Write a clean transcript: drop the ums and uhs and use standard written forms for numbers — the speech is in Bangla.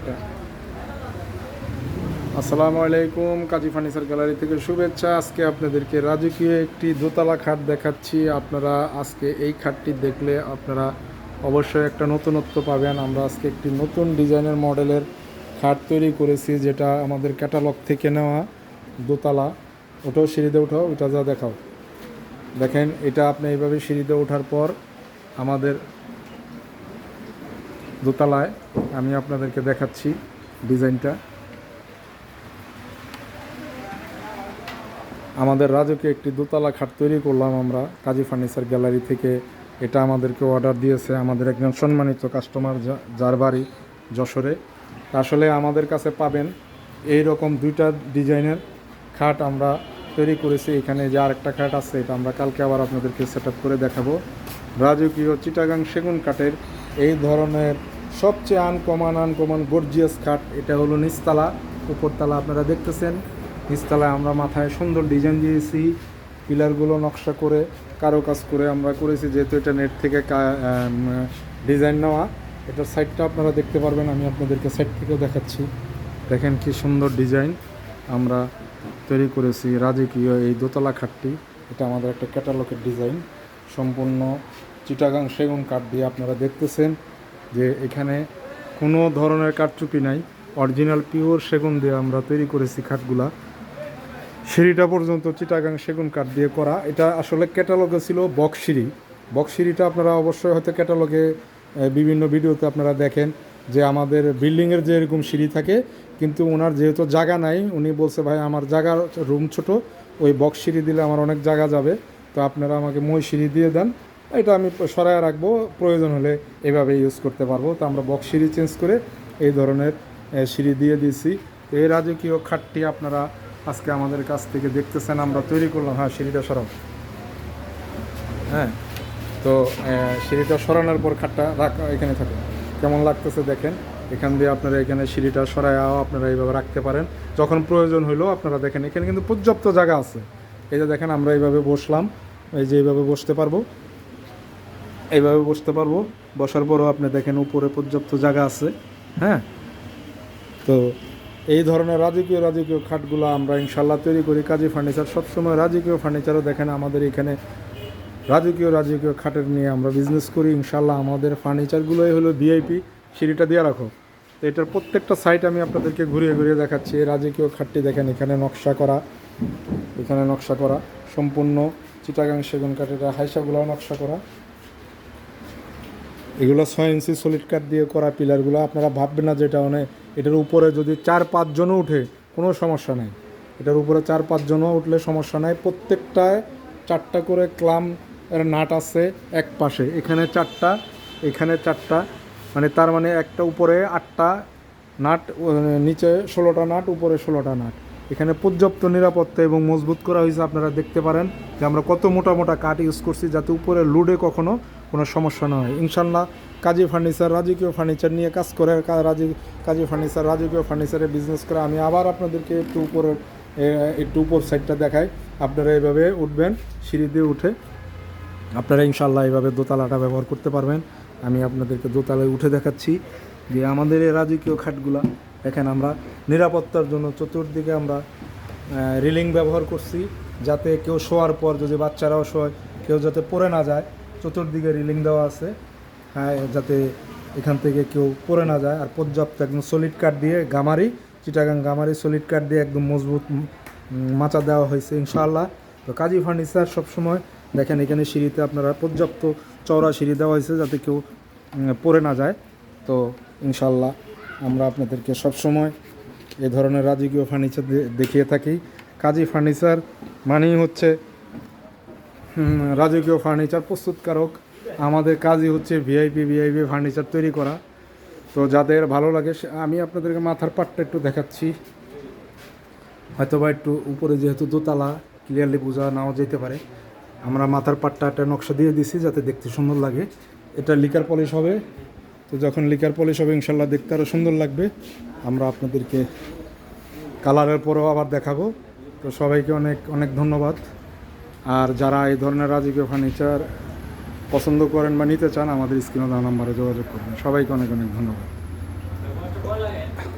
একটা। আসসালামু আলাইকুম, কাজী ফার্নিচার গ্যালারি থেকে শুভেচ্ছা। আজকে আপনাদেরকে রাজকীয় একটি দোতলা খাট দেখাচ্ছি। আপনারা আজকে এই খাটটি দেখলে আপনারা অবশ্যই একটা নতুনত্ব পাবেন। আমরা আজকে একটি নতুন ডিজাইনের মডেলের খাট তৈরি করেছি, যেটা আমাদের ক্যাটালগ থেকে নেওয়া দোতলা। ওটাও সিঁড়িতে উঠাও, ওটা যা দেখাও। দেখেন, এটা আপনি এইভাবে সিঁড়িতে ওঠার পর আমাদের দোতলায় আমি আপনাদেরকে দেখাচ্ছি ডিজাইনটা। আমাদের রাজুকে একটি দোতলা খাট তৈরি করলাম আমরা কাজী ফার্নিচার গ্যালারি থেকে। এটা আমাদেরকে অর্ডার দিয়েছে আমাদের একজন সম্মানিত কাস্টমার, যার বাড়ি যশোরে। আসলে আমাদের কাছে পাবেন এই রকম দুইটা ডিজাইনের খাট আমরা তৈরি করেছি। এখানে যে আরেকটা খাট আছে, এটা আমরা কালকে আবার আপনাদেরকে সেট আপ করে দেখাবো। রাজকীয় চিটাগাং সেগুন কাঠের এই ধরনের সবচেয়ে আনকমন গর্জিয়াস খাট। এটা হলো নিচতলা, উপরতলা আপনারা দেখতেছেন। নিচতলায় আমরা মাথায় সুন্দর ডিজাইন দিয়েছি, পিলারগুলো নকশা করে কাজ করে আমরা করেছি, যেহেতু এটা নেট থেকে ডিজাইন নেওয়া। এটার সাইডটা আপনারা দেখতে পারবেন, আমি আপনাদেরকে সাইড থেকেও দেখাচ্ছি। দেখেন কি সুন্দর ডিজাইন আমরা তৈরি করেছি রাজকীয় এই দোতলা খাটটি। এটা আমাদের একটা ক্যাটালগের ডিজাইন, সম্পূর্ণ চিটাগাং সেগুন কাঠ দিয়ে আপনারা দেখতেছেন যে এখানে কোনো ধরনের কারচুপি নাই, অরিজিনাল পিওর সেগুন দিয়ে আমরা তৈরি করেছি খাটগুলা। সিঁড়িটা পর্যন্ত চিটাগাং সেগুন কাঠ দিয়ে করা। এটা আসলে ক্যাটালগে ছিল বক্স সিঁড়ি। বক্স সিঁড়িটা আপনারা অবশ্যই হয়তো ক্যাটালগে বিভিন্ন ভিডিওতে আপনারা দেখেন যে আমাদের বিল্ডিংয়ের যে এরকম সিঁড়ি থাকে, কিন্তু ওনার যেহেতু জায়গা নাই, উনি বলছে ভাই আমার জায়গার রুম ছোট, ওই বক্স সিঁড়ি দিলে আমার অনেক জায়গা যাবে, তো আপনারা আমাকে মই সিঁড়ি দিয়ে দেন, এটা আমি সরায় রাখবো, প্রয়োজন হলে এভাবে ইউজ করতে পারবো। তো আমরা বক্স সিঁড়ি চেঞ্জ করে এই ধরনের সিঁড়ি দিয়ে দিয়েছি। এই রাজকীয় খাটটি আপনারা আজকে আমাদের কাছ থেকে দেখতেছেন আমরা তৈরি করলাম। হ্যাঁ, সিঁড়িটা সরাও। হ্যাঁ, তো সিঁড়িটা সরানোর পর খাটটা রাখা এখানে থাকে, কেমন লাগতেছে দেখেন। এখান দিয়ে আপনারা এখানে সিঁড়িটা সরায়াও আপনারা এইভাবে রাখতে পারেন, যখন প্রয়োজন হইলেও আপনারা দেখেন। এখানে কিন্তু পর্যাপ্ত জায়গা আছে। এই যে দেখেন, আমরা এইভাবে বসলাম, এই যে এইভাবে বসতে পারবো, এইভাবে বসতে পারবো। বসার পরও আপনি দেখেন উপরে পর্যাপ্ত জায়গা আছে। হ্যাঁ, তো এই ধরনের রাজকীয় খাটগুলো আমরা ইনশাল্লাহ তৈরি করি। কাজী ফার্নিচার সবসময় রাজকীয় ফার্নিচারও দেখেন আমাদের এখানে রাজকীয় খাটের নিয়ে আমরা বিজনেস করি ইনশাল্লাহ। আমাদের ফার্নিচারগুলোই হলো ভিআইপি। সিঁড়িটা দিয়ে রাখো। তো এটার প্রত্যেকটা সাইট আমি আপনাদেরকে ঘুরিয়ে দেখাচ্ছি। এই রাজকীয় খাটটি দেখেন, এখানে নকশা করা, এখানে নকশা করা সম্পূর্ণ চিটাগাং সেগুন কাঠের হাইসাগুলোও নকশা করা। এগুলো 6 ইঞ্চি সলিড কাঠ দিয়ে করা পিলারগুলো। আপনারা ভাববেন না যেটা অনেক, এটার উপরে যদি 4-5 জনও উঠে কোনো সমস্যা নাই। এটার উপরে 4-5 জনও উঠলে সমস্যা নাই। প্রত্যেকটায় 4টা করে ক্লাম এর নাট আছে এক পাশে, এখানে 4টা, এখানে 4টা, মানে তার মানে একটা উপরে 8টা নাট, নিচে 16টা নাট, উপরে 16টা নাট। এখানে পর্যাপ্ত নিরাপত্তা এবং মজবুত করা হয়েছে। আপনারা দেখতে পারেন যে আমরা কত মোটা কাঠ ইউজ করছি, যাতে উপরে লোডে কখনো কোনো সমস্যা না হয়। ইনশাল্লাহ কাজী ফার্নিচার রাজকীয় ফার্নিচার নিয়ে কাজ করে, কাজী ফার্নিচার রাজকীয় ফার্নিচারে বিজনেস করে। আমি আবার আপনাদেরকে একটু উপর সাইডটা দেখাই। আপনারা এইভাবে উঠবেন, সিঁড়ি দিয়ে উঠে আপনারা ইনশাল্লাহ এইভাবে দোতলাটা ব্যবহার করতে পারবেন। আমি আপনাদেরকে দোতলায় উঠে দেখাচ্ছি যে আমাদের এই রাজকীয় খাটগুলা দেখেন। আমরা নিরাপত্তার জন্য চতুর্দিকে আমরা রিলিং ব্যবহার করছি, যাতে কেউ শোয়ার পর যদি বাচ্চারাও শোয়, কেউ যাতে পড়ে না যায়। চতুর্দিকে রিলিং দেওয়া আছে, হ্যাঁ, যাতে এখান থেকে কেউ পড়ে না যায়। আর পর্যাপ্ত একদম সলিড কাঠ দিয়ে চিটাগাং গামারি সলিড কাঠ দিয়ে একদম মজবুত মাচা দেওয়া হয়েছে ইনশাআল্লাহ। তো কাজী ফার্নিচার সবসময় দেখেন, এখানে সিঁড়িতে আপনারা পর্যাপ্ত চওড়া সিঁড়ি দেওয়া হয়েছে যাতে কেউ পড়ে না যায়। তো ইনশাআল্লাহ আমরা আপনাদেরকে সবসময় এ ধরনের রাজকীয় ফার্নিচার দেখিয়ে থাকি। কাজী ফার্নিচার মানেই হচ্ছে রাজকীয় ফার্নিচার প্রস্তুতকারক। আমাদের কাজই হচ্ছে ভিআইপি ফার্নিচার তৈরি করা। তো যাদের ভালো লাগে, আমি আপনাদেরকে মাথার পাটটা একটু দেখাচ্ছি। হয়তোবা একটু উপরে, যেহেতু দোতলা, ক্লিয়ারলি বোঝা নাও যেতে পারে। আমরা মাথার পাটটা একটা নকশা দিয়ে দিছি যাতে দেখতে সুন্দর লাগে। এটা লিকার পলিশ হবে, তো যখন লিকার পলিশ হবে ইনশাল্লাহ দেখতে আরও সুন্দর লাগবে। আমরা আপনাদেরকে কালারের পরেও আবার দেখাবো। তো সবাইকে অনেক ধন্যবাদ। আর যারা এই ধরনের রাজকীয় ফার্নিচার পছন্দ করেন বা নিতে চান, আমাদের স্ক্রিনে দেওয়া নাম্বারে যোগাযোগ করবেন। সবাইকে অনেক ধন্যবাদ।